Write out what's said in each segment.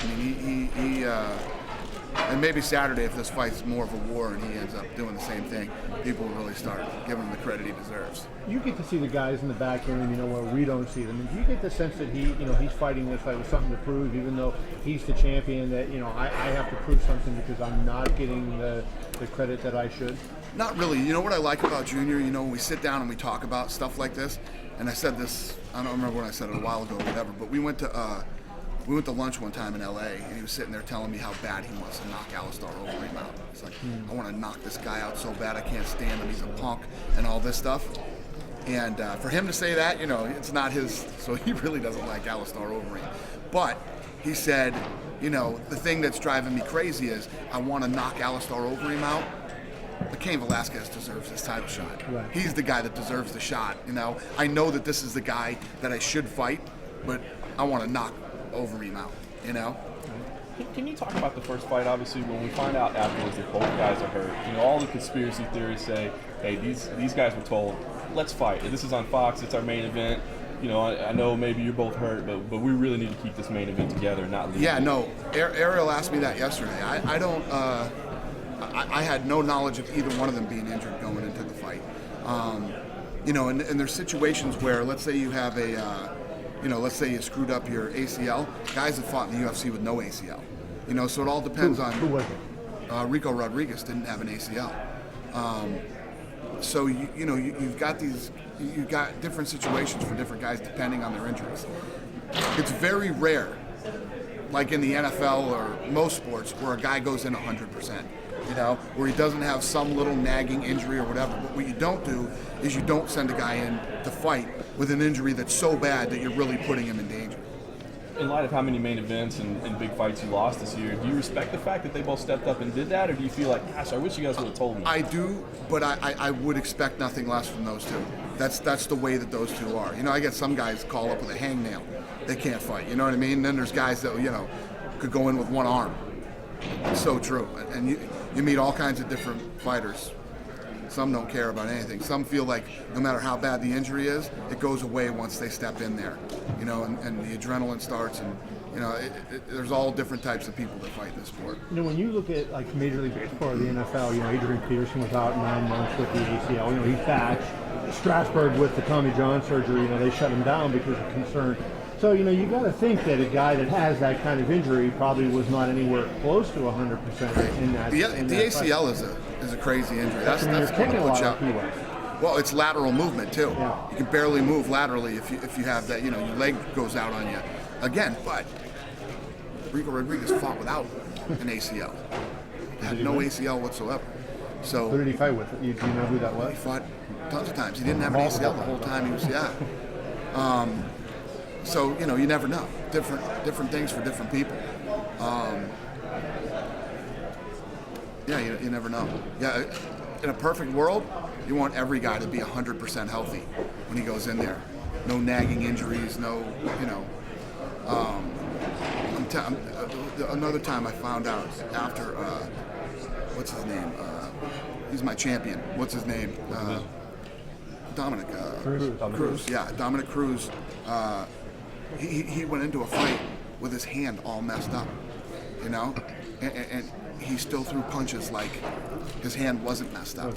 I mean, and maybe Saturday, if this fight's more of a war and he ends up doing the same thing, people will really start giving him the credit he deserves. You get to see the guys in the back end, where we don't see them. And do you get the sense that he's fighting this fight with something to prove, even though he's the champion, that, I have to prove something because I'm not getting the credit that I should? Not really. You know what I like about Junior? When we sit down and we talk about stuff like this, and I said this, I don't remember when I said it a while ago or whatever, but we went to lunch one time in LA, and he was sitting there telling me how bad he wants to knock Alistair Overeem out. He's like, I want to knock this guy out so bad I can't stand him. He's a punk and all this stuff. And for him to say that, it's not his, so he really doesn't like Alistair Overeem. But he said, the thing that's driving me crazy is I want to knock Alistair Overeem out. But Cain Velasquez deserves this title shot. Right. He's the guy that deserves the shot. I know that this is the guy that I should fight, but I want to knock Overeem out. Can you talk about the first fight? Obviously, when we find out afterwards that both guys are hurt, all the conspiracy theories say, hey, these guys were told, let's fight. This is on Fox. It's our main event. I know maybe you're both hurt, but we really need to keep this main event together, not lose. Yeah, no. Ariel asked me that yesterday. I don't. I had no knowledge of either one of them being injured going into the fight. And there's situations where, let's say you have let's say you screwed up your ACL. Guys have fought in the UFC with no ACL. So it all depends on. Who was it? Rico Rodriguez didn't have an ACL. So you've got different situations for different guys depending on their injuries. It's very rare, like in the NFL or most sports, where a guy goes in 100%. Where he doesn't have some little nagging injury or whatever. But what you don't do is you don't send a guy in to fight with an injury that's so bad that you're really putting him in danger. In light of how many main events and big fights you lost this year, do you respect the fact that they both stepped up and did that, or do you feel like, gosh, I wish you guys would have told me? I do, but I would expect nothing less from those two. That's the way that those two are. I get some guys call up with a hangnail. They can't fight, you know what I mean? And then there's guys that, could go in with one arm. It's so true. And you meet all kinds of different fighters. Some don't care about anything. Some feel like no matter how bad the injury is, it goes away once they step in there, and the adrenaline starts, and there's all different types of people that fight in this sport. When you look at like Major League Baseball or the NFL, Adrian Peterson was out 9 months with the ACL. He thatched. Strasburg with the Tommy John surgery, they shut him down because of concern. So, you got to think that a guy that has that kind of injury probably was not anywhere close to 100% in that. The ACL is a crazy injury. That's one to put you out. Well, it's lateral movement too. Yeah. You can barely move laterally if you have that. Your leg goes out on you again. But Rico Rodriguez fought without an ACL. Had no ACL whatsoever. So who did he fight with? Do you know who that was? He fought tons of times. He didn't have an ACL the whole time he was. So you never know. Different things for different people. You never know. Yeah, in a perfect world, you want every guy to be 100% healthy when he goes in there. No nagging injuries. No, another time I found out after what's his name? He's my champion. What's his name? Dominic Cruz. Yeah, Dominic Cruz. He went into a fight with his hand all messed up, and he still threw punches like his hand wasn't messed up.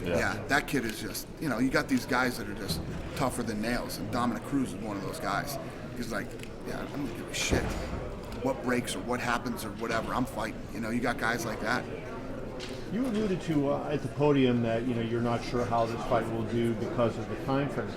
Yeah, that kid is just, you got these guys that are just tougher than nails, and Dominic Cruz is one of those guys. He's like, I don't give a shit what breaks or what happens or whatever, I'm fighting. You got guys like that. You alluded to at the podium that you're not sure how this fight will do because of the time frame.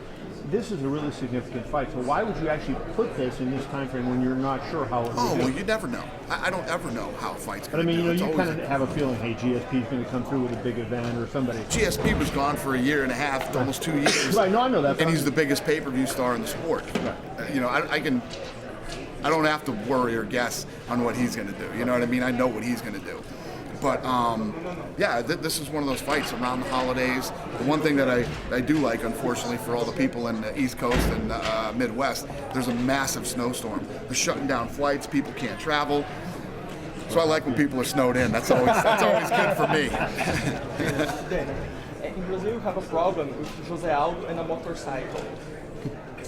This is a really significant fight, so why would you actually put this in this time frame when you're not sure how it will do? Well, you never know. I don't ever know how a fight's going to do. But you kind of have a feeling, hey, GSP is going to come through with a big event or somebody. GSP was gone for a year and a half, almost 2 years. Right, no, I know that. And he's the biggest pay-per-view star in the sport. Right. I don't have to worry or guess on what he's going to do. You know what I mean? I know what he's going to do. But this is one of those fights around the holidays. The one thing that I do like, unfortunately, for all the people in the East Coast and the Midwest, there's a massive snowstorm. They're shutting down flights. People can't travel. So I like when people are snowed in. That's always good for me. In Brazil, you have a problem with Jose Aldo and a motorcycle.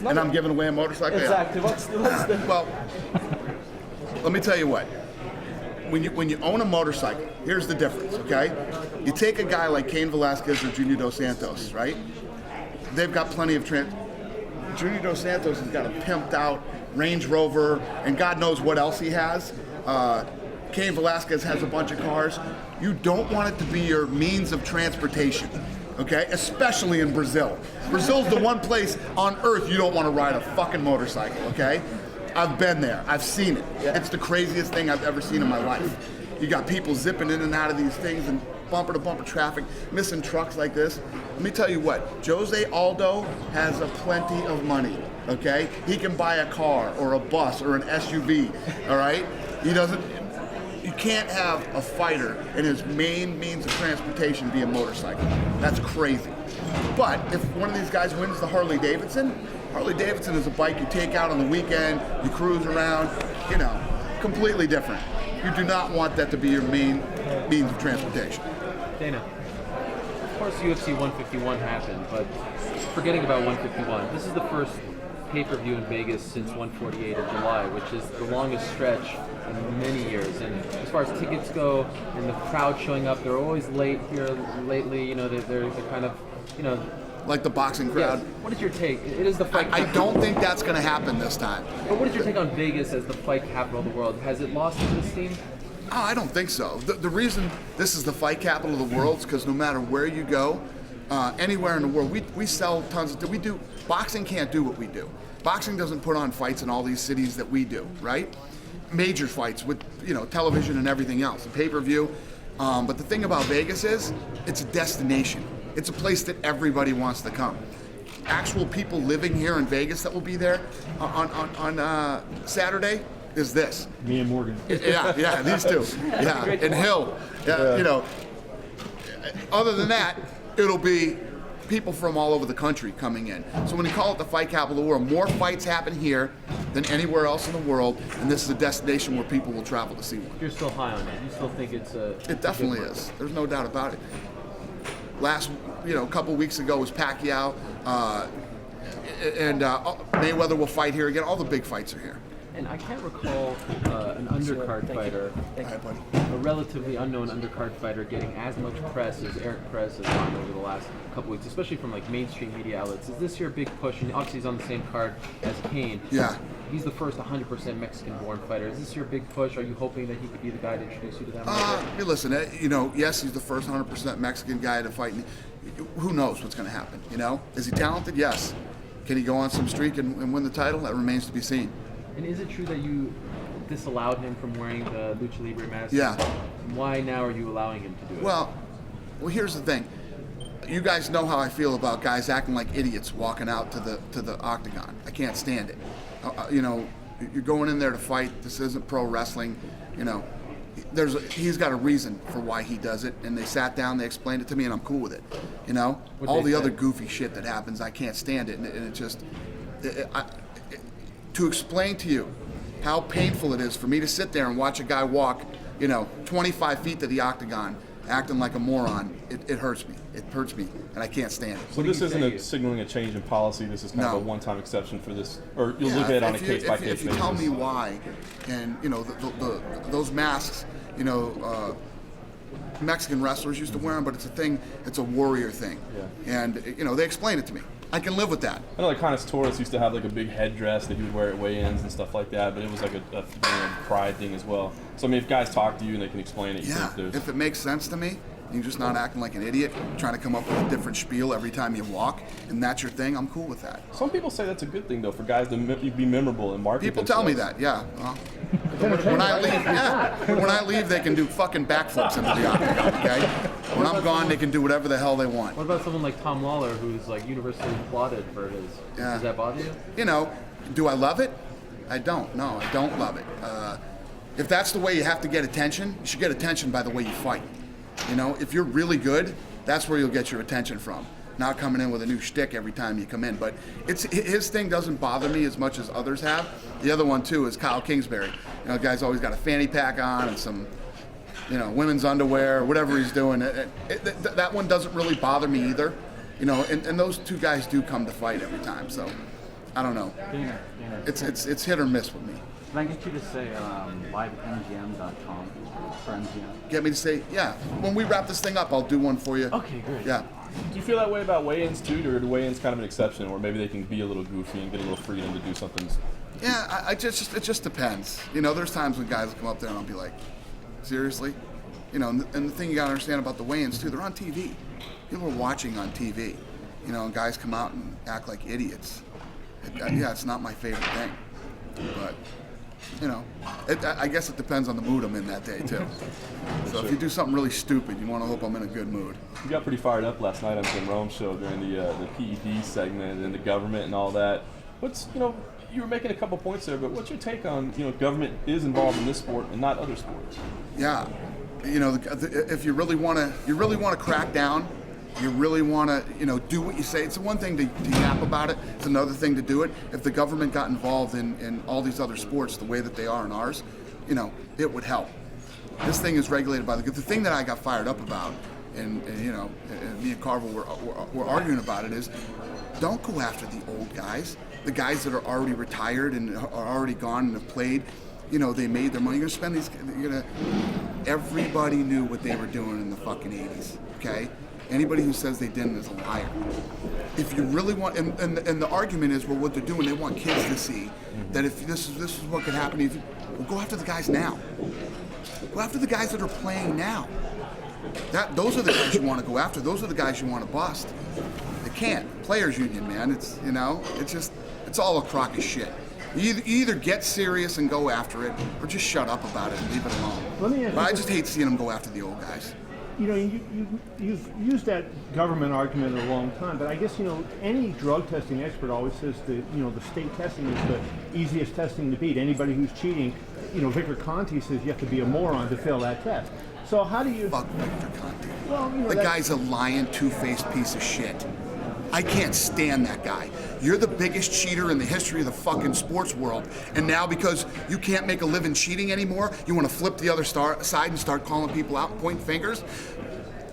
And I'm giving away a motorcycle? Exactly. Yeah. What's the... Well, let me tell you what. When you own a motorcycle, here's the difference, okay? You take a guy like Cain Velasquez or Junior Dos Santos, right? They've got plenty of Junior Dos Santos has got a pimped out Range Rover, and God knows what else he has. Cain Velasquez has a bunch of cars. You don't want it to be your means of transportation, okay? Especially in Brazil. Brazil's the one place on earth you don't want to ride a fucking motorcycle, okay? I've been there. I've seen it. It's the craziest thing I've ever seen in my life. You got people zipping in and out of these things and bumper to bumper traffic, missing trucks like this. Let me tell you what, Jose Aldo has a plenty of money, okay? He can buy a car or a bus or an SUV, all right? You can't have a fighter and his main means of transportation be a motorcycle. That's crazy. But if one of these guys wins the Harley Davidson is a bike you take out on the weekend, you cruise around, completely different. You do not want that to be your main means of transportation. Dana, of course UFC 151 happened, but forgetting about 151, this is the first pay-per-view in Vegas since 148 in July, which is the longest stretch in many years. And as far as tickets go and the crowd showing up, they're always late here lately. They're kind of, like the boxing crowd. Yes. What is your take? It is the fight. I don't think that's going to happen this time. But what is your take on Vegas as the fight capital of the world? Has it lost its esteem? Oh, I don't think so. The reason this is the fight capital of the world is because no matter where you go, anywhere in the world, we sell tons of. Boxing can't do what we do. Boxing doesn't put on fights in all these cities that we do, right? Major fights with television and everything else, the pay-per-view. But the thing about Vegas is, it's a destination. It's a place that everybody wants to come. Actual people living here in Vegas that will be there on Saturday is this. Me and Morgan. Yeah, these two. Yeah, and Hill. Yeah. Other than that, it'll be people from all over the country coming in. So when you call it the fight capital of the world, more fights happen here than anywhere else in the world, and this is a destination where people will travel to see one. You're still high on it. You still think it's a... It definitely is. There's no doubt about it. Last, a couple weeks ago was Pacquiao, and Mayweather will fight here again. All the big fights are here. And I can't recall an undercard fighter, a relatively unknown undercard fighter, getting as much press as Eric Perez has gotten over the last couple weeks, especially from mainstream media outlets. Is this your big push? And obviously he's on the same card as Cain. Yeah. He's the first 100% Mexican-born fighter. Is this your big push? Are you hoping that he could be the guy to introduce you to that? Listen, yes, he's the first 100% Mexican guy to fight. Who knows what's going to happen? Is he talented? Yes. Can he go on some streak and win the title? That remains to be seen. And is it true that you disallowed him from wearing the Lucha Libre mask? Yeah. Why now are you allowing him to do it? Well, here's the thing. You guys know how I feel about guys acting like idiots walking out to the octagon. I can't stand it. You're going in there to fight. This isn't pro wrestling. He's got a reason for why he does it, and they sat down, they explained it to me, and I'm cool with it. All the other goofy shit that happens, I can't stand it, and it just. To explain to you how painful it is for me to sit there and watch a guy walk, 25 feet to the octagon, acting like a moron, it hurts me. It hurts me, and I can't stand it. So this isn't signaling a change in policy. This is kind of a one-time exception for this, or you'll look at it on a case-by-case basis. If you tell me why, and those masks, Mexican wrestlers used to wear them, but it's a thing. It's a warrior thing, and they explain it to me. I can live with that. I know Connoisseurs used to have a big headdress that he would wear at weigh-ins and stuff like that, but it was a pride thing as well. So if guys talk to you and they can explain it, if it makes sense to me, you're just not acting like an idiot, trying to come up with a different spiel every time you walk, and that's your thing, I'm cool with that. Some people say that's a good thing, though, for guys to be memorable and market People tell me that, yeah. Well, when I leave, they can do fucking backflips into the octagon, okay? When I'm gone, they can do whatever the hell they want. What about someone like Tom Lawler, who's universally applauded for his? Yeah. Does that bother you? Do I love it? I don't. No, I don't love it. If that's the way you have to get attention, you should get attention by the way you fight. If you're really good, that's where you'll get your attention from. Not coming in with a new shtick every time you come in. But his thing doesn't bother me as much as others have. The other one, too, is Kyle Kingsbury. The guy's always got a fanny pack on and some, women's underwear, whatever he's doing. That one doesn't really bother me either. And those two guys do come to fight every time. So, I don't know. It's hit or miss with me. Can I get you to say livemgm.com for MGM? Get me to say, yeah. When we wrap this thing up, I'll do one for you. Okay, great. Yeah. Do you feel that way about weigh-ins too, or are the weigh-ins kind of an exception, where maybe they can be a little goofy and get a little freedom to do something? Yeah, it just depends. You know, there's times when guys will come up there and I'll be like, seriously? You know, and the thing you gotta understand about the weigh-ins too, they're on TV. People are watching on TV. You know, and guys come out and act like idiots. Yeah, it's not my favorite thing. But, you know, I guess it depends on the mood I'm in that day too. So if you do something really stupid, you want to hope I'm in a good mood. You got pretty fired up last night on Jim Rome's show during the PED segment and the government and all that. You were making a couple points there, but what's your take on, government is involved in this sport and not other sports? Yeah, you know, if you really want to crack down, you really want to, do what you say. It's one thing to yap about it. It's another thing to do it. If the government got involved in all these other sports the way that they are in ours, it would help. This thing is regulated by the thing that I got fired up about, and me and Carvel were arguing about it, is don't go after the old guys, the guys that are already retired and are already gone and have played. They made their money. You're gonna spend everybody knew what they were doing in the fucking 80s, okay? Anybody who says they didn't is a liar. If you really want, and the argument is, well, what they're doing, they want kids to see that if this is what could happen. Go after the guys now. Go after the guys that are playing now. Those are the guys you want to go after. Those are the guys you want to bust. They can't. Players union, man. It's all a crock of shit. You either get serious and go after it, or just shut up about it and leave it alone. But I just hate seeing them go after the old guys. You've used that government argument a long time, but I guess, any drug testing expert always says that, the state testing is the easiest testing to beat. Anybody who's cheating, Victor Conti says you have to be a moron to fail that test. So how do you... Fuck Victor Conti. Well, the guy's a lying, two-faced piece of shit. I can't stand that guy. You're the biggest cheater in the history of the fucking sports world, and now because you can't make a living cheating anymore, you want to flip the other side and start calling people out and pointing fingers?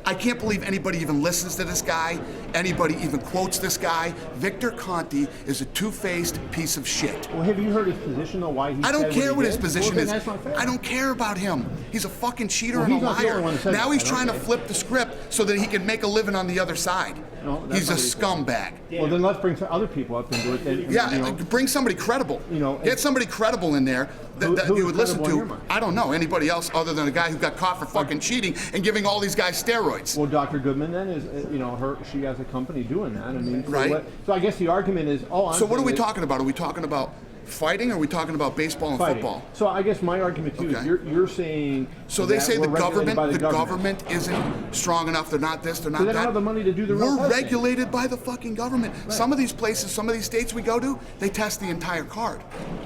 I can't believe anybody even listens to this guy, anybody even quotes this guy. Victor Conti is a two-faced piece of shit. Well, have you heard his position, though, why he I don't care what his did? position is. That's not fair. I don't care about him. He's a fucking cheater Well, and a he's not the only liar. one that says Now that. he's trying to flip the script so that he can make a living on the other side. No, that's He's a not what he said. scumbag. Well, then let's bring some other people up into it. Then, Yeah, bring somebody credible. Get somebody credible in there that who you would is listen credible in to. your mind? I don't know anybody else other than a guy who got caught for fucking cheating and giving all these guys steroids. Well, Dr. Goodman then is, she has a company doing that. I mean, Right. So I guess the argument is, So what are we talking about? Are we talking about fighting, or are we talking about baseball and fighting. football? So I guess my argument too is Okay. you're saying. So they that say we're the regulated government, by government isn't strong enough. They're not this. They're not They that. don't have the money to do the real We're testing. regulated by the fucking government. Right. Some of these places, some of these states we go to, they test the entire card.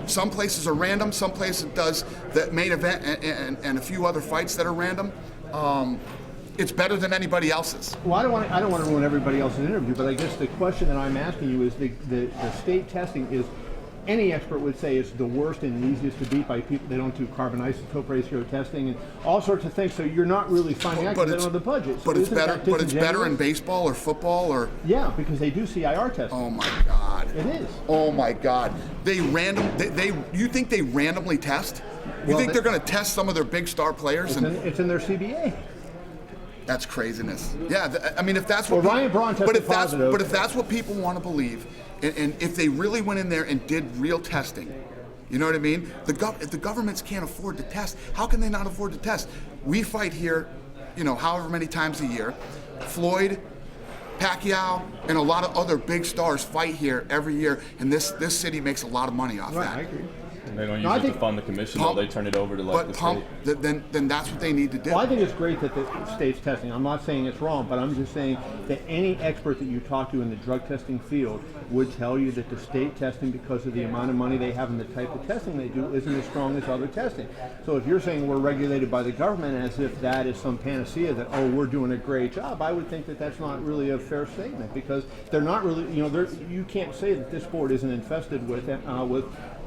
Some places are random. Some places does the main event and a few other fights that are random. It's better than anybody else's. Well, I don't want to ruin everybody else's interview, but I guess the question that I'm asking you is the state testing is. Any expert would say it's the worst and easiest to beat by people. They don't do carbon isotope ratio testing and all sorts of things. So you're not really finding out because they don't have the budget. So But it's isn't better. that But it's better in disingenuous? baseball or football or. Yeah, because they do CIR testing. Oh my God. It is. Oh my God. You think they randomly test? You Well, think they're going to test some of their big star players? It's in their CBA. That's craziness. Yeah, I mean, if that's what. Well, Ryan Braun tested positive. But if that's what people want to believe, and if they really went in there and did real testing, you know what I mean? If the governments can't afford to test, how can they not afford to test? We fight here, however many times a year. Floyd, Pacquiao, and a lot of other big stars fight here every year, and this city makes a lot of money off Right, that. I agree. And they don't No, I use it to think- fund the commission, though. They turn it over to the state. Then that's what they need to do. Well, I think it's great that the state's testing. I'm not saying it's wrong, but I'm just saying that any expert that you talk to in the drug testing field would tell you that the state testing, because of the amount of money they have and the type of testing they do, isn't as strong as other testing. So if you're saying we're regulated by the government as if that is some panacea that, we're doing a great job, I would think that that's not really a fair statement, because they're not really, you can't say that this sport isn't infested with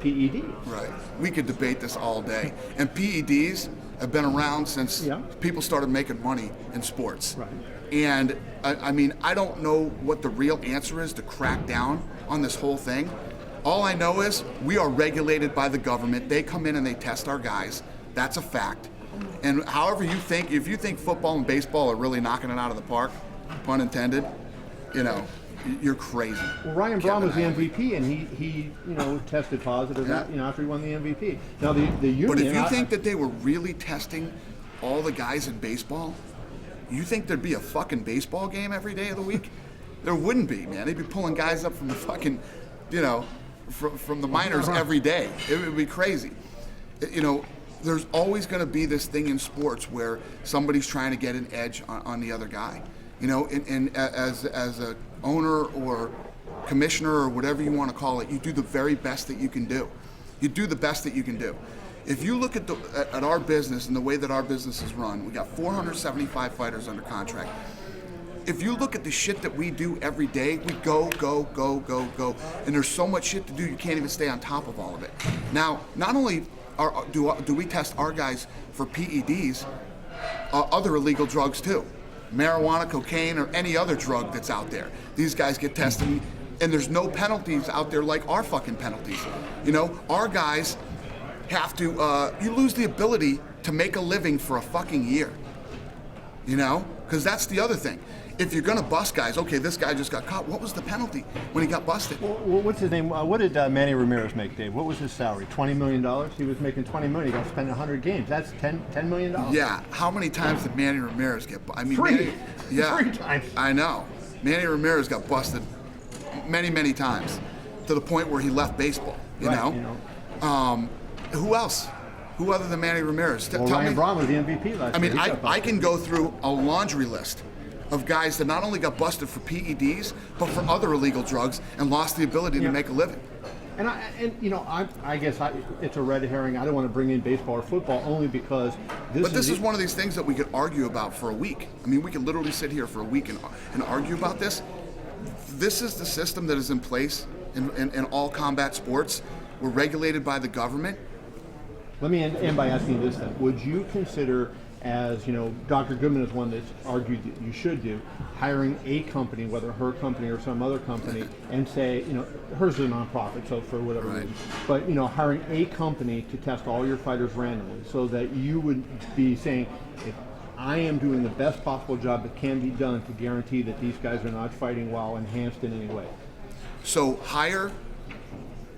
PEDs. Right. We could debate this all day. And PEDs have been around since people started making money in sports. Right. And I mean, I don't know what the real answer is to crack down on this whole thing. All I know is we are regulated by the government. They come in and they test our guys. That's a fact. And however you think, if you think football and baseball are really knocking it out of the park, pun intended, you know, you're crazy. Well, Ryan Braun was the Kevin MVP, and he tested positive, Yeah. after he won the MVP. Now the union. But if you think that they were really testing all the guys in baseball, you think there'd be a fucking baseball game every day of the week? There wouldn't be, man. They'd be pulling guys up from the fucking, from the minors every day. It would be crazy. There's always going to be this thing in sports where somebody's trying to get an edge on the other guy. And as a owner or commissioner or whatever you want to call it, you do the very best that you can do. You do the best that you can do. If you look at our business and the way that our business is run, we got 475 fighters under contract. If you look at the shit that we do every day, we go, and there's so much shit to do, you can't even stay on top of all of it. Now, not only do we test our guys for PEDs, other illegal drugs too. Marijuana, cocaine, or any other drug that's out there. These guys get tested, and there's no penalties out there like our fucking penalties. Our guys have to, you lose the ability to make a living for a fucking year. Because that's the other thing. If you're going to bust guys, okay, this guy just got caught. What was the penalty when he got busted? Well, what's his name? What did Manny Ramirez make, Dave? What was his salary? $20 million? He was making $20 million. He got to spend 100 games. That's $10 million? Yeah. How many times did Manny Ramirez get busted? Three. Yeah. 3 times. I know. Manny Ramirez got busted many, many times to the point where he left baseball, you know? Who else? Who other than Manny Ramirez? Well, Ryan Braun was the MVP last year. I can go through a laundry list of guys that not only got busted for PEDs, but for other illegal drugs and lost the ability to make a living. I guess it's a red herring. I don't want to bring in baseball or football only because this is one of these things that we could argue about for a week. I mean, we could literally sit here for a week and argue about this. This is the system that is in place in all combat sports. We're regulated by the government. Let me end by asking this then. Would you consider, as Dr. Goodman is one that's argued that you should do, hiring a company, whether her company or some other company, and say, hers is a nonprofit, so for whatever reason, but hiring a company to test all your fighters randomly, so that you would be saying, if I am doing the best possible job that can be done to guarantee that these guys are not fighting while enhanced in any way. So hire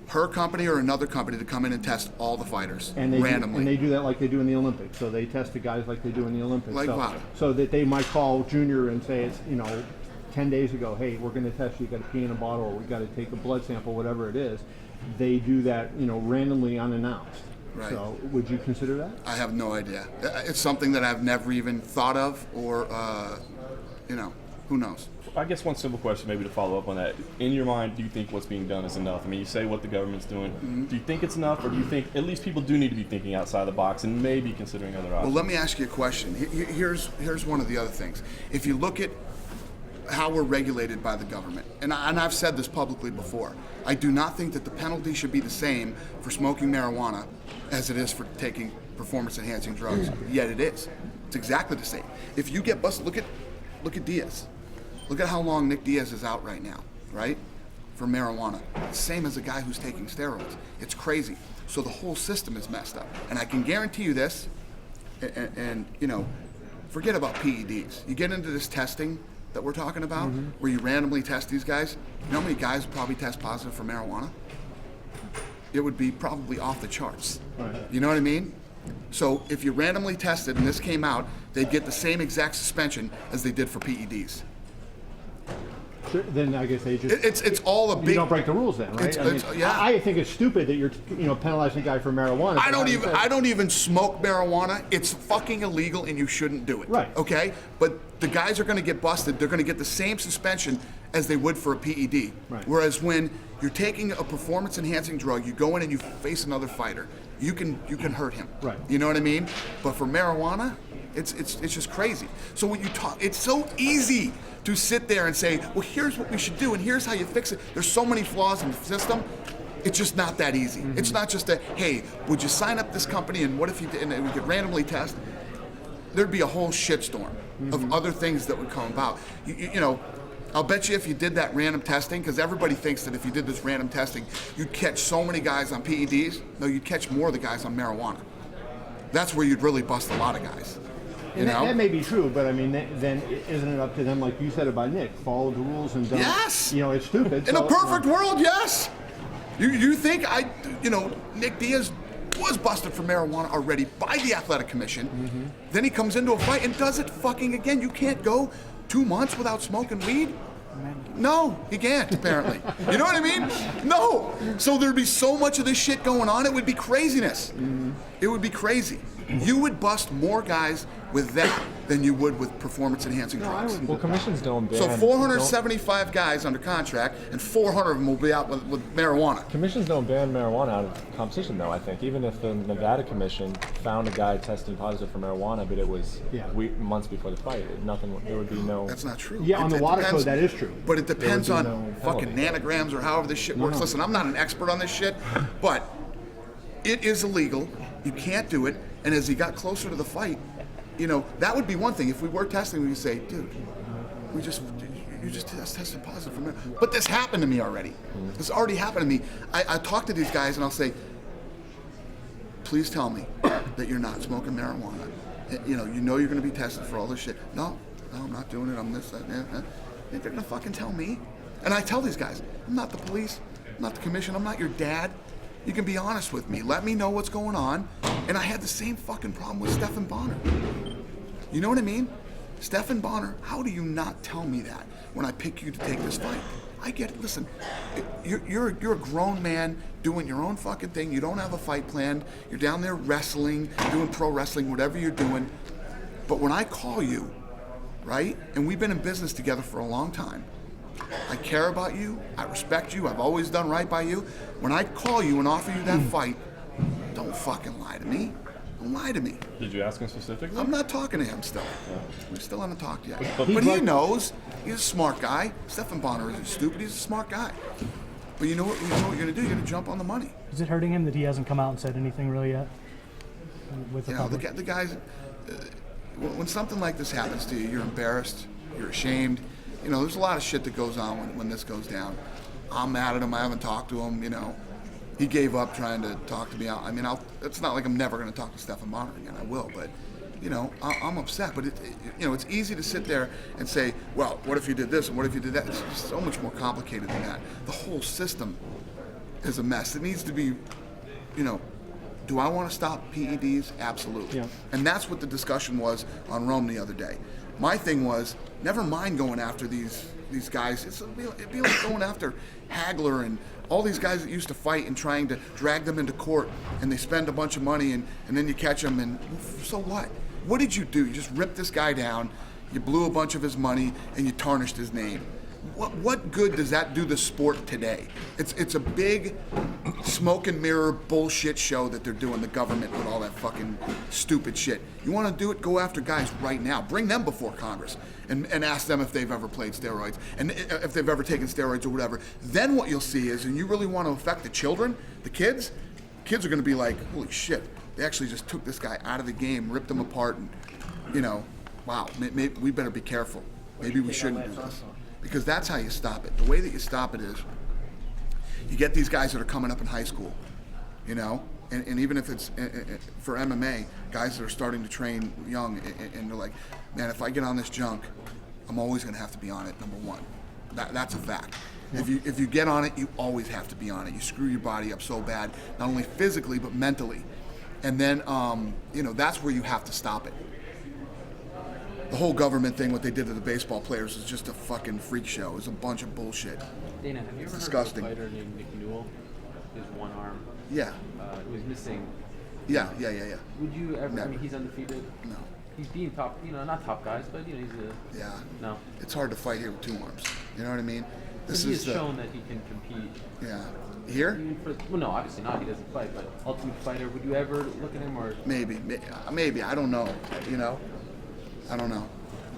her company or another company to come in and test all the fighters randomly. And they do that like they do in the Olympics. So they test the guys like they do in the Olympics. Like what? So that they might call Junior and say, it's 10 days ago, hey, we're going to test you. You got to pee in a bottle, or we got to take a blood sample, whatever it is. They do that, randomly unannounced. Right. So would you consider that? I have no idea. It's something that I've never even thought of, or who knows. I guess one simple question maybe to follow up on that. In your mind, do you think what's being done is enough? I mean, you say what the government's doing. Mm-hmm. Do you think it's enough, or do you think at least people do need to be thinking outside the box and maybe considering other options? Well, let me ask you a question. Here's one of the other things. If you look at how we're regulated by the government, and I've said this publicly before, I do not think that the penalty should be the same for smoking marijuana as it is for taking performance-enhancing drugs. Yet it is. It's exactly the same. If you get busted, look at Diaz. Look at how long Nick Diaz is out right now, right? For marijuana. Same as a guy who's taking steroids. It's crazy. So the whole system is messed up. And I can guarantee you this, and forget about PEDs. You get into this testing that we're talking about, where you randomly test these guys. You know how many guys would probably test positive for marijuana? It would be probably off the charts. Right. You know what I mean? So if you randomly tested and this came out, they'd get the same exact suspension as they did for PEDs. Sure, then I guess they just it's all a big. You don't break the rules then, right? I think it's stupid that you're penalizing a guy for marijuana. I don't even smoke marijuana. It's fucking illegal and you shouldn't do it. Right. Okay? But the guys are going to get busted. They're going to get the same suspension as they would for a PED. Right. Whereas when you're taking a performance enhancing drug, you go in and you face another fighter. You can hurt him. Right. You know what I mean? But for marijuana, it's just crazy. So when you talk, it's so easy to sit there and say, well, here's what we should do and here's how you fix it. There's so many flaws in the system. It's just not that easy. Mm-hmm. It's not just a, hey, would you sign up this company and what if you did, and we could randomly test? There'd be a whole shitstorm of other things that would come about. I'll bet you if you did that random testing, because everybody thinks that if you did this random testing, you'd catch so many guys on PEDs. No, you'd catch more of the guys on marijuana. That's where you'd really bust a lot of guys. And that may be true, but I mean, then isn't it up to them, like you said about Nick, follow the rules and don't? Yes. It's stupid. In a perfect world, yes. You think Nick Diaz was busted for marijuana already by the Athletic Commission. Mm-hmm. Then he comes into a fight and does it fucking again. You can't go 2 months without smoking weed. No, he can't, apparently. You know what I mean? No. So there'd be so much of this shit going on, it would be craziness. Mm-hmm. It would be crazy. You would bust more guys with that than you would with performance-enhancing drugs. Well, commissions don't ban. So 475 guys under contract, and 400 of them will be out with marijuana. Commissions don't ban marijuana out of competition, though, I think. Even if the Nevada Commission found a guy testing positive for marijuana, but it was months before the fight, there would be no... That's not true. Yeah, on the water code, that is true. But it depends on fucking nanograms or however this shit works. Listen, I'm not an expert on this shit, but it is illegal. You can't do it. And as he got closer to the fight, that would be one thing. If we were testing, we would say, dude, you just tested positive for marijuana. But this happened to me already. This already happened to me. I talk to these guys and I'll say, please tell me that you're not smoking marijuana. You're going to be tested for all this shit. No, I'm not doing it. I'm this, that, that. They're going to fucking tell me. And I tell these guys, I'm not the police. I'm not the commission. I'm not your dad. You can be honest with me. Let me know what's going on. And I had the same fucking problem with Stephan Bonner. You know what I mean? Stephan Bonner, how do you not tell me that when I pick you to take this fight? I get it. Listen, you're a grown man doing your own fucking thing. You don't have a fight planned. You're down there wrestling, doing pro wrestling, whatever you're doing. But when I call you, right, and we've been in business together for a long time, I care about you. I respect you. I've always done right by you. When I call you and offer you that fight, don't fucking lie to me. Don't lie to me. Did you ask him specifically? I'm not talking to him still. Yeah. We still haven't talked yet. But he knows. He's a smart guy. Stephan Bonner isn't stupid. He's a smart guy. But you know what you're going to do? You're going to jump on the money. Is it hurting him that he hasn't come out and said anything really yet? With the guys, when something like this happens to you, you're embarrassed. You're ashamed. There's a lot of shit that goes on when this goes down. I'm mad at him. I haven't talked to him. He gave up trying to talk to me. I mean, it's not like I'm never going to talk to Stephan Bonner again. I will, but I'm upset. But it's easy to sit there and say, well, what if you did this and what if you did that? It's just so much more complicated than that. The whole system is a mess. It needs to be, do I want to stop PEDs? Absolutely. Yeah. And that's what the discussion was on Rome the other day. My thing was, never mind going after these guys. It'd be like going after Hagler and all these guys that used to fight and trying to drag them into court, and they spend a bunch of money and then you catch them, and so what? What did you do? You just ripped this guy down, you blew a bunch of his money, and you tarnished his name. What good does that do the sport today? It's a big smoke and mirror bullshit show that they're doing, the government, with all that fucking stupid shit. You want to do it? Go after guys right now. Bring them before Congress and ask them if they've ever played steroids and if they've ever taken steroids or whatever. Then what you'll see is, and you really want to affect the children, the kids are going to be like, holy shit, they actually just took this guy out of the game, ripped him apart, and, wow, maybe we better be careful. Maybe we shouldn't do this. Because that's how you stop it. The way that you stop it is you get these guys that are coming up in high school, and even if it's for MMA, guys that are starting to train young, and they're like, man, if I get on this junk, I'm always going to have to be on it, number one. That's a fact. If you get on it, you always have to be on it. You screw your body up so bad, not only physically, but mentally. And then, that's where you have to stop it. The whole government thing, what they did to the baseball players, is just a fucking freak show. It's a bunch of bullshit. Dana, have you ever disgusting. heard of a fighter named Nick Newell? His one arm. Yeah. He was missing. Yeah. Would you ever? Never. I mean, he's undefeated. No. He's being top. Not top guys, but he's a. Yeah. No. It's hard to fight here with 2 arms. You know what I mean? He has shown that he can compete. Yeah. Here? Well, no, obviously not. He doesn't fight, but Ultimate Fighter. Would you ever look at him or? Maybe. I don't know. I don't know.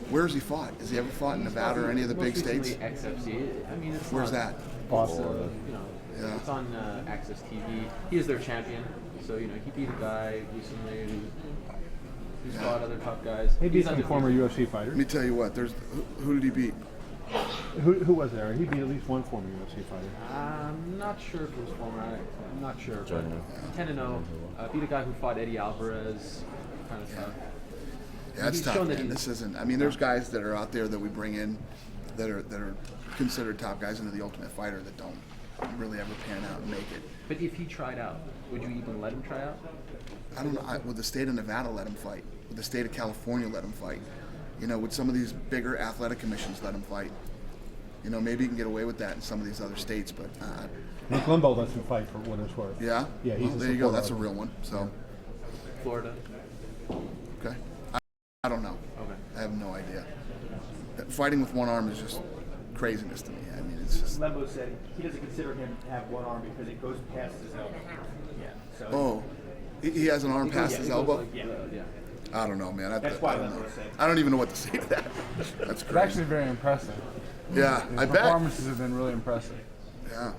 Where's he fought? Has he ever fought in Nevada or any of the big states? XFC. I mean, it's Where's not, that? Boston. Yeah. It's on Access TV. He is their champion. So, he beat a guy recently who's fought other tough guys. He beat some former UFC fighters. Let me tell you what. Who did he beat? Who was there? He beat at least one former UFC fighter. I'm not sure if it was former. I'm not sure. But Jordan. 10-0. Beat a guy who fought Eddie Alvarez. Kind of stuff. Yeah, that's He's tough, shown that man. he- This isn't. I mean, there's guys that are out there that we bring in that are considered top guys into the Ultimate Fighter that don't really ever pan out and make it. But if he tried out, would you even let him try out? I don't know. Would the state of Nevada let him fight? Would the state of California let him fight? You know, would some of these bigger athletic commissions let him fight? You know, maybe you can get away with that in some of these other states, but Nick Limbo lets him fight for what it's worth. yeah. Yeah, he's Well, a there you go. supporter That's a of it. real one. So, Florida. okay. I don't know. Okay. I have no idea. Fighting with one arm is just craziness to me. I mean, it's just. Lembo said he doesn't consider him to have one arm because it goes past his elbow. Yeah. So Oh, he has an arm past his elbow. Yeah. I don't know, man. That's why I don't Lembo know. said. I don't even know what to say to that. That's It's crazy. actually very impressive. Yeah, His I bet. performances have been really impressive. Yeah,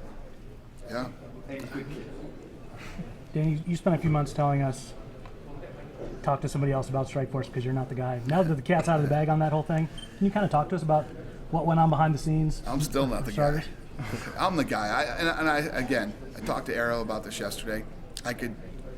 yeah. And he's a good kid. Danny, you spent a few months telling us, talk to somebody else about Strikeforce because you're not the guy. Now that the cat's out of the bag on that whole thing, can you kind of talk to us about what went on behind the scenes? I'm still not the guy. Starters? I'm the guy. I talked to Arrow about this yesterday. I could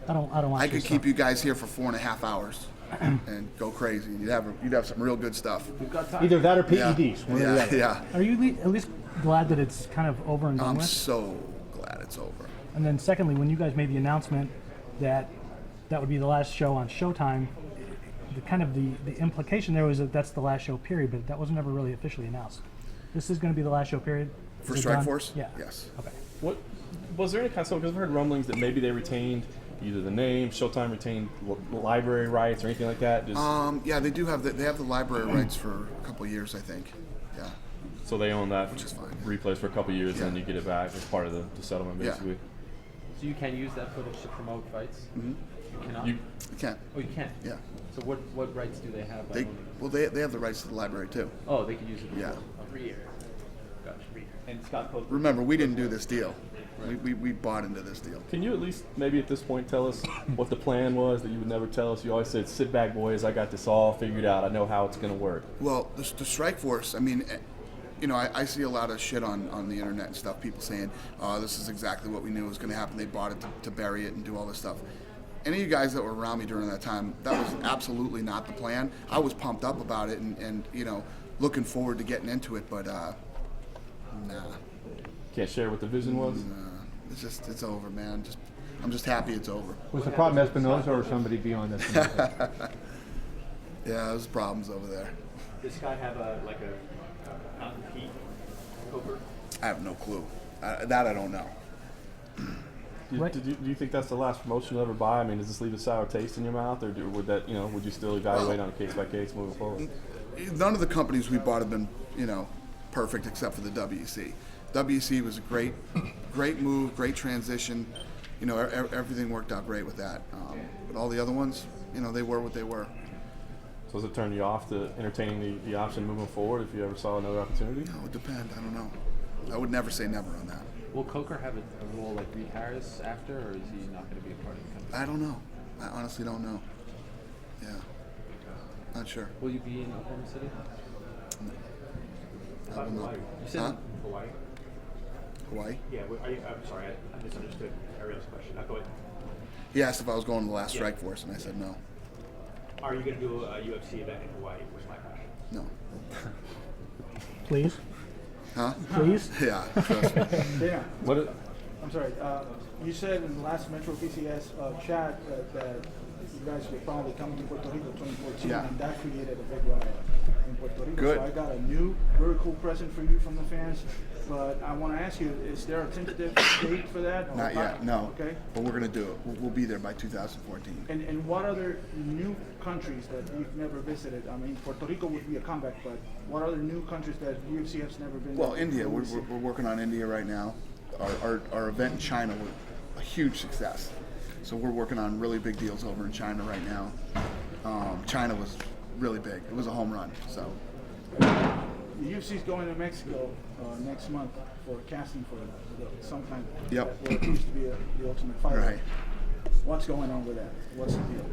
I don't watch your keep stuff. you guys here for 4.5 hours and go crazy. You'd have some real good stuff. We've got time. Either that or Yeah, PEDs. One or the yeah, other. yeah. Are you at least glad that it's kind of over and done I'm with? so glad it's over. And then secondly, when you guys made the announcement that that would be the last show on Showtime, the implication there was that that's the last show period, but that wasn't ever really officially announced. This is going to be the last show period? For Is it done? Strikeforce? Yeah. Yes. Okay. What was there any kind of because I've heard rumblings that maybe they retained either the name, Showtime retained library rights or anything like that. Just, Yeah, they do have they have the library rights for a couple of years, I think. Yeah. so they own that, Which is fine. replays for a couple of years, Yeah. and then you get it back as part of the settlement, Yeah. basically. So you can use that footage to promote fights? Mhm. You cannot? You, You can't. Oh, you can? Yeah. So what rights do they have? by They owning- they have the rights to the library too. Oh, they could use it. Yeah. Every year. Gotcha. And Scott Coker. Remember, we didn't do this deal. We bought into this deal. can you at least maybe at this point tell us what the plan was that you would never tell us? You always said, "Sit back, boys. I got this all figured out. I know how it's going to work." Well, the Strikeforce, I mean, you know, I see a lot of shit on the internet and stuff, people saying, this is exactly what we knew was going to happen. They bought it to bury it and do all this stuff. Any of you guys that were around me during that time, that was absolutely not the plan. I was pumped up about it and you know, looking forward to getting into it, but nah. Can't share what the vision was. It's over, man. I'm just happy it's over. Was the problem Espinosa or somebody beyond Espinosa? Yeah, there's problems over there. Does Scott have a non-compete? Coker? I have no clue. That I don't know. Right. Do you think that's the last promotion you'll ever buy? I mean, does this leave a sour taste in your mouth, or would that, you know, would you still evaluate on a case by case moving forward? None of the companies we bought have been, you know, perfect except for the WEC. WEC was a great move, great transition. You know, everything worked out great with that. But all the other ones, you know, they were what they were. So does it turn you off to entertaining the option moving forward if you ever saw another opportunity? No, it depends. I don't know. I would never say never on that. Will Coker have a role like Reed Harris after, or is he not going to be a part of the company? I don't know. I honestly don't know. Yeah. Not sure. Will you be in Oklahoma City? I don't know. You said Huh? Hawaii? Hawaii? Yeah, I'm sorry, I misunderstood Ariel's question. Go ahead. He asked if I was going to the last Strikeforce, and I said no. Are you going to do a UFC event in Hawaii? Was my question. No. Please? Huh? Please? Yeah, trust me. Yeah, What? I'm sorry. You said in the last Metro PCS chat that you guys were finally coming to Puerto Rico 2014, Yeah. and that created a big riot in Puerto Rico. Good. So I got a new, very cool present for you from the fans. But I want to ask you, is there a tentative date for that? or Not yet, no. Okay. But we're going to do it. We'll be there by 2014. And what other new countries that you've never visited? I mean, Puerto Rico would be a comeback, but what other new countries that UFC has never been? Well, India. We're working on India right now. Our event in China was a huge success. So we're working on really big deals over in China right now. China was really big. It was a home run. So The UFC is going to Mexico next month for casting for some kind of Yep. what used to be the Ultimate Fighter. Right. What's going on with that? What's the deal?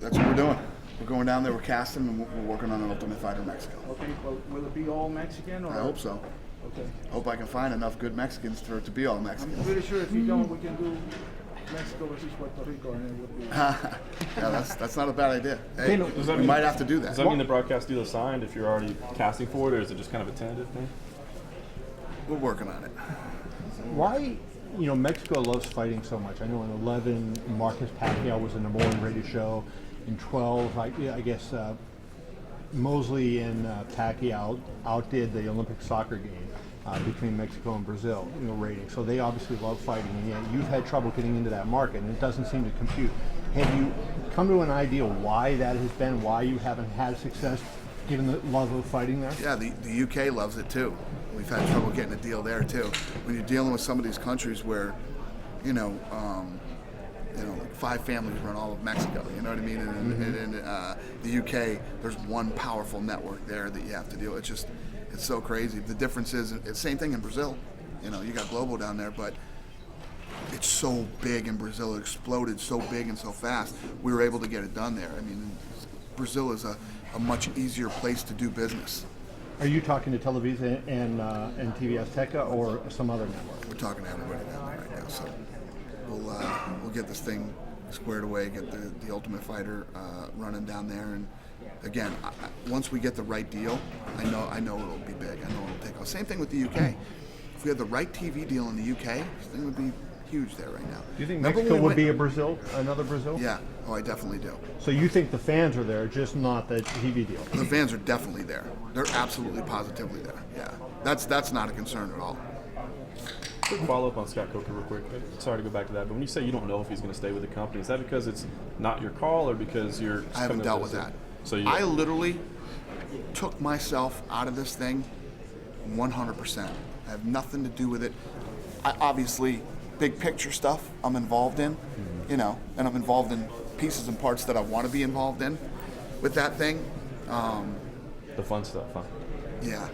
that's what we're doing. We're going down there. We're casting, and we're working on an Ultimate Fighter Mexico. Okay, well, will it be all Mexican? Or? I hope so. Okay. Hope I can find enough good Mexicans for it to be all I'm Mexicans. pretty sure if you don't, we can do Mexico versus Puerto Rico, and it would be. Yeah, that's not a bad idea. Hey, Does that we mean- might have to do that. Does that mean the broadcast deal is signed if you're already casting for it, or is it just kind of a tentative thing? We're working on it. Why, Mexico loves fighting so much? I know in 11, Marcus Pacquiao was the #1 rated show. In 12, I guess Mosley and Pacquiao outdid the Olympic soccer game between Mexico and Brazil, rating. So they obviously love fighting, and yet you've had trouble getting into that market, and it doesn't seem to compute. Have you come to an idea why that has been, why you haven't had success given the love of fighting there? Yeah, the UK loves it too. We've had trouble getting a deal there too. When you're dealing with some of these countries where, like 5 families run all of Mexico, you know what I mean? And in the UK, there's one powerful network there that you have to deal with. It's so crazy. The difference is, it's the same thing in Brazil. You got Global down there, but it's so big in Brazil. It exploded so big and so fast. We were able to get it done there. I mean, Brazil is a much easier place to do business. Are you talking to Televisa and TV Azteca or some other network? We're talking to everybody down there right now, so we'll get this thing squared away, get the Ultimate Fighter running down there, and again, once we get the right deal, I know it'll be big. I know it'll take off. Same thing with the UK. If we had the right TV deal in the UK, this thing would be huge there right now. Do you think Mexico would be another Brazil? Yeah. Oh, I definitely do. So you think the fans are there, just not the TV deal? The fans are definitely there. They're absolutely positively there. Yeah. That's not a concern at all. Quick follow-up on Scott Coker real quick. Sorry to go back to that, but when you say you don't know if he's going to stay with the company, is that because it's not your call or because you're... I haven't dealt with that. So I literally took myself out of this thing 100%. I have nothing to do with it. Obviously, big picture stuff I'm involved in, and I'm involved in pieces and parts that I want to be involved in with that thing. The fun stuff, huh? Yeah.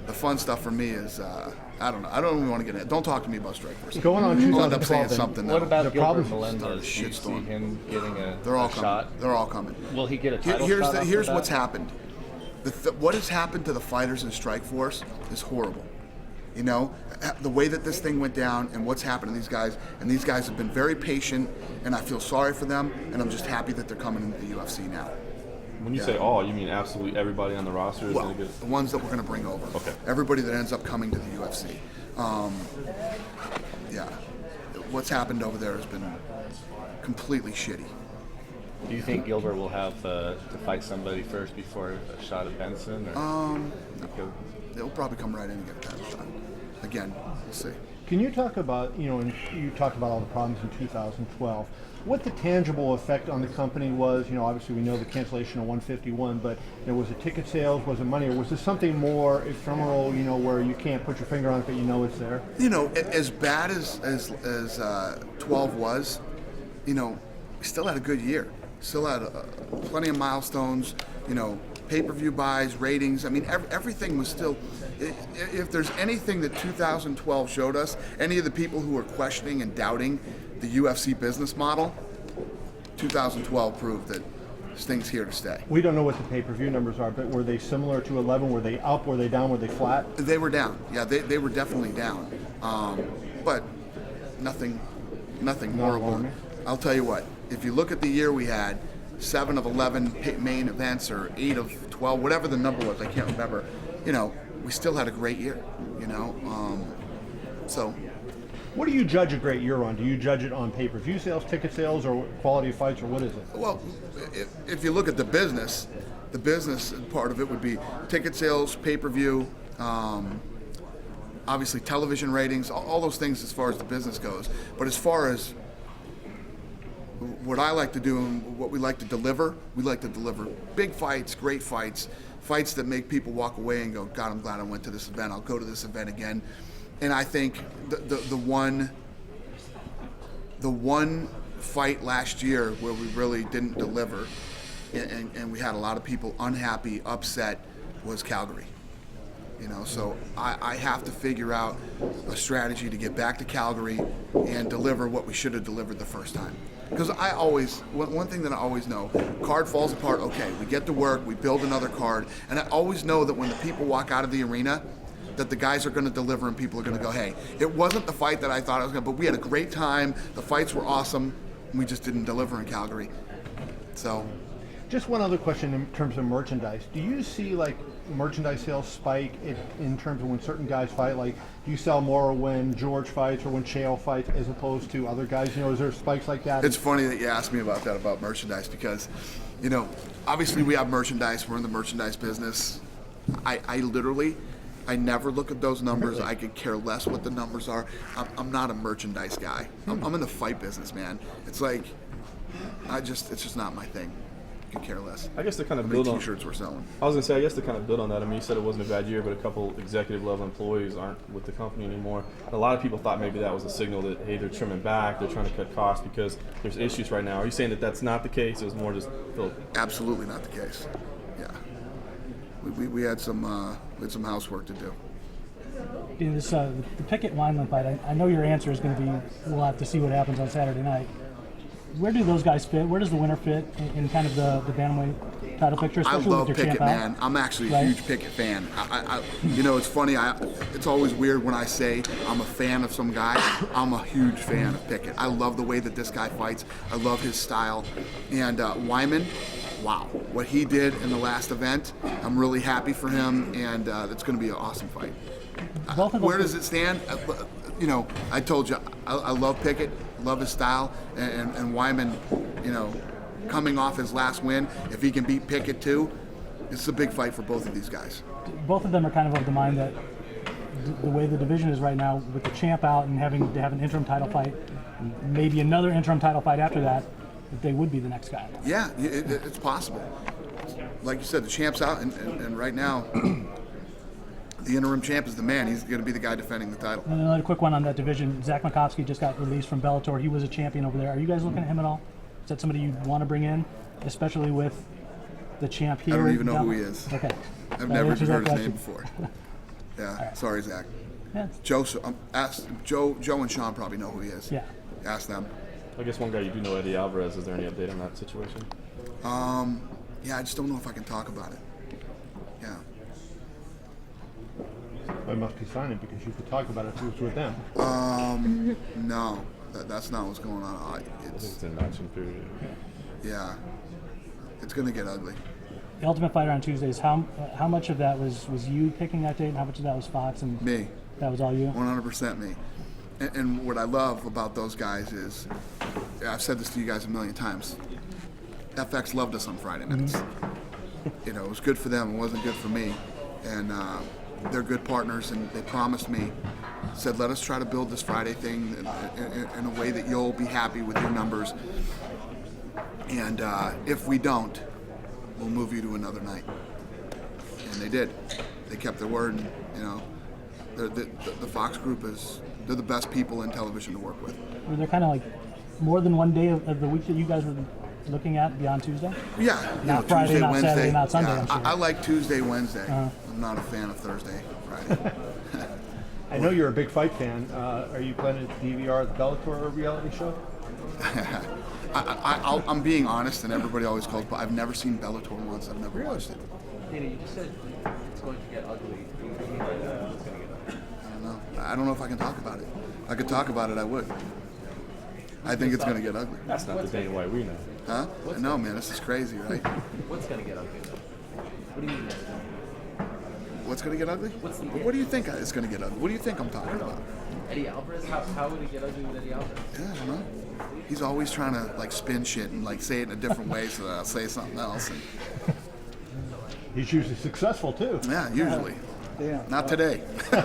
The fun stuff for me is, I don't know. I don't even want to get in it. Don't talk to me about Strikeforce. Going on I'll end up 2012, saying then. something. What about The Gilbert problem- Melendez? Do you see Shitstorm. him getting They're all a shot? coming. They're all coming. Will he get a title Here's shot after here's that? what's happened. What has happened to the fighters in Strikeforce is horrible. The way that this thing went down and what's happened to these guys, and these guys have been very patient, and I feel sorry for them, and I'm just happy that they're coming into the UFC now. When you say all, you mean absolutely everybody on the roster is Well, going to get... the ones that we're going to bring over. Okay. Everybody that ends up coming to the UFC. What's happened over there has been completely shitty. Do you think Gilbert will have to fight somebody first before a shot at Benson? Or They'll probably come right in and get a title shot. Again, we'll see. Can you talk about, and you talked about all the problems in 2012, what the tangible effect on the company was? Obviously we know the cancellation of 151, but was it ticket sales, was it money, or was there something more ephemeral, where you can't put your finger on it, but it's there? As bad as 12 was, we still had a good year. Still had plenty of milestones, pay-per-view buys, ratings. I mean, everything was still... If there's anything that 2012 showed us, any of the people who were questioning and doubting the UFC business model, 2012 proved that this thing's here to stay. We don't know what the pay-per-view numbers are, but were they similar to 11? Were they up? Were they down? Were they flat? They were down. Yeah, they were definitely down. But nothing horrible. alarming. I'll tell you what, if you look at the year we had, 7 of 11 main events or 8 of 12, whatever the number was, I can't remember, we still had a great year, so. What do you judge a great year on? Do you judge it on pay-per-view sales, ticket sales, or quality of fights, or what is it? Well, if you look at the business part of it would be ticket sales, pay-per-view, obviously television ratings, all those things as far as the business goes. But as far as what I like to do and what we like to deliver big fights, great fights, fights that make people walk away and go, God, I'm glad I went to this event. I'll go to this event again. And I think the one fight last year where we really didn't deliver and we had a lot of people unhappy, upset, was Calgary. So I have to figure out a strategy to get back to Calgary and deliver what we should have delivered the first time. Because I always, one thing that I always know, card falls apart, okay, we get to work, we build another card, and I always know that when the people walk out of the arena, that the guys are going to deliver and people are going to go, hey, it wasn't the fight that I thought I was going to, but we had a great time, the fights were awesome, we just didn't deliver in Calgary. So. Just one other question in terms of merchandise. Do you see like merchandise sales spike in terms of when certain guys fight? Like, do you sell more when George fights or when Chael fights as opposed to other guys? You know, is there spikes like that? It's funny that you asked me about that, about merchandise, because, you know, obviously we have merchandise. We're in the merchandise business. I never look at those numbers. Really? I could care less what the numbers are. I'm not a merchandise guy. I'm in the fight business, man. It's like, it's just not my thing. Could care less. I guess to kind of build on t-shirts we're selling. I was gonna say, I guess to kind of build on that. I mean, you said it wasn't a bad year, but a couple executive level employees aren't with the company anymore. And a lot of people thought maybe that was a signal that, hey, they're trimming back, they're trying to cut costs because there's issues right now. Are you saying that that's not the case? It was more just Absolutely not the case. Yeah, we had some housework to do. You know, this the Pickett-Wineland fight. I know your answer is going to be we'll have to see what happens on Saturday night. Where do those guys fit? Where does the winner fit in kind of the bantamweight title picture? I Especially love with their Pickett, champ man. out? I'm actually a huge Pickett fan. You know, it's funny. It's always weird when I say I'm a fan of some guy. I'm a huge fan of Pickett. I love the way that this guy fights. I love his style. And Wyman, wow, what he did in the last event, I'm really happy for him, and it's going to be an awesome fight. Where does it stand? You know, I told you, I love Pickett, love his style, and Wyman, you know, coming off his last win, if he can beat Pickett too, it's a big fight for both of these guys. Both of them are kind of the mind that the way the division is right now, with the champ out and having to have an interim title fight, maybe another interim title fight after that they would be the next guy. Yeah, it's possible. Like you said, the champ's out, and right now, the interim champ is the man. He's going to be the guy defending the title. And another quick one on that division. Zach Makovsky just got released from Bellator. He was a champion over there. Are you guys looking at him at all? Is that somebody you want to bring in, especially with the champ here? I don't even know who he is. Okay. I've never even heard his name before. Yeah, right. Sorry, Zach. Yeah. Joe and Sean probably know who he is. Yeah. Ask them. I guess one guy you do know, Eddie Alvarez. Is there any update on that situation? Yeah, I just don't know if I can talk about it. Yeah. I must be signing because you could talk about it if it was with them. No, that's not what's going on. I think it's in matching period. Yeah, it's going to get ugly. The Ultimate Fighter on Tuesdays. How much of that was you picking that date, and how much of that was Fox? And me. That was all you. 100% me. And what I love about those guys is, I've said this to you guys a million times. FX loved us on Friday nights. You know, it was good for them. It wasn't good for me. And they're good partners, and they promised me, said, let us try to build this Friday thing in a way that you'll be happy with your numbers. And if we don't, we'll move you to another night. And they did. They kept their word. And, you know, the Fox group they're the best people in television to work with. Were there kind of like more than one day of the week that you guys were looking at beyond Tuesday? Yeah. Not Friday, Tuesday, not Wednesday. Saturday, not Sunday, Yeah, I'm sure. I like Tuesday, Wednesday. I'm not a fan of Thursday, Friday. I know you're a big fight fan. Are you planning to DVR the Bellator reality show? I'm being honest, and everybody always calls, but I've never seen Bellator once. I've never watched it. Dana, you just said it's going to get ugly. I don't know if I can talk about it. If I could talk about it, I would. I think it's going to get ugly. That's not the Dana White we know. Huh? I know, man. This is crazy, right? What's going to get ugly, though? What do you mean? What's going to get ugly? What do you think is going to get ugly? What do you think I'm talking about? Eddie Alvarez? How would it get ugly with Eddie Alvarez? Yeah, I don't know. He's always trying to like spin shit and like say it in a different way so that I'll say something else. And, He's usually successful too. yeah, usually. Yeah. Not today. Do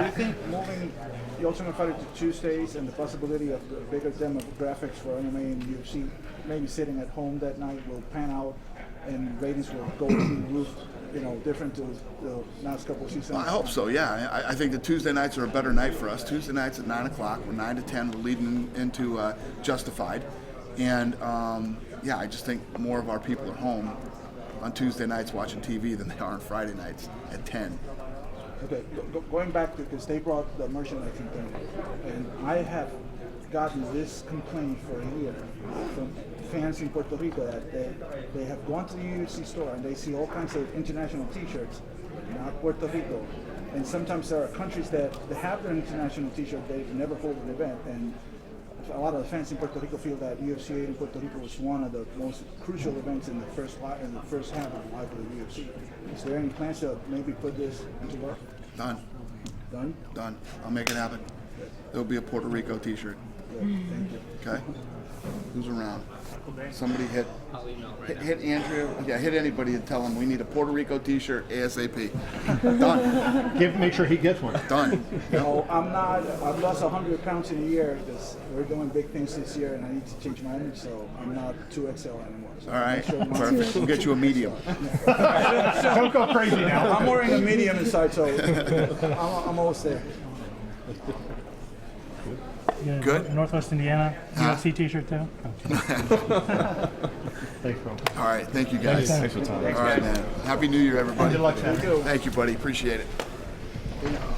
you think moving the Ultimate Fighter to Tuesdays and the possibility of the bigger demographics for MMA and UFC, maybe sitting at home that night, will pan out and ratings will go through the roof, you know, different to the last couple of seasons? Well, I hope so, yeah. I think the Tuesday nights are a better night for us. Tuesday nights at 9 o'clock. We're 9 to 10. We're leading into Justified. And, yeah, I just think more of our people are home on Tuesday nights watching TV than they are on Friday nights at 10. Okay, going back to, because they brought the merchandising thing, and I have gotten this complaint for a year from fans in Puerto Rico that they have gone to the UFC store and they see all kinds of international T-shirts, not Puerto Rico. And sometimes there are countries that have their international T-shirt, they've never hold an event, and a lot of the fans in Puerto Rico feel that UFC 8 in Puerto Rico was one of the most crucial events in the first half of the life of the UFC. Is there any plans to maybe put this into work? Done. Done? Done. I'll make it happen. There'll be a Puerto Rico T-shirt. Good. Thank you. Okay. Who's around? Somebody hit Andrea. Yeah, hit anybody and tell him we need a Puerto Rico T-shirt ASAP. Done. Make sure he gets one. Done. No, I've lost 100 pounds in a year because we're doing big things this year and I need to change my image, so I'm not 2XL anymore. So All right. make sure Perfect. We'll get you a medium. Don't go crazy now. I'm wearing a medium inside, so I'm almost there. Yeah, Good. Northwest Indiana UFC T-shirt too. Thanks, bro. All right. Thank you, guys. Thanks for your time. All right, man. Happy New Year, everybody. Good luck, Sam. Thank you, buddy. Appreciate it.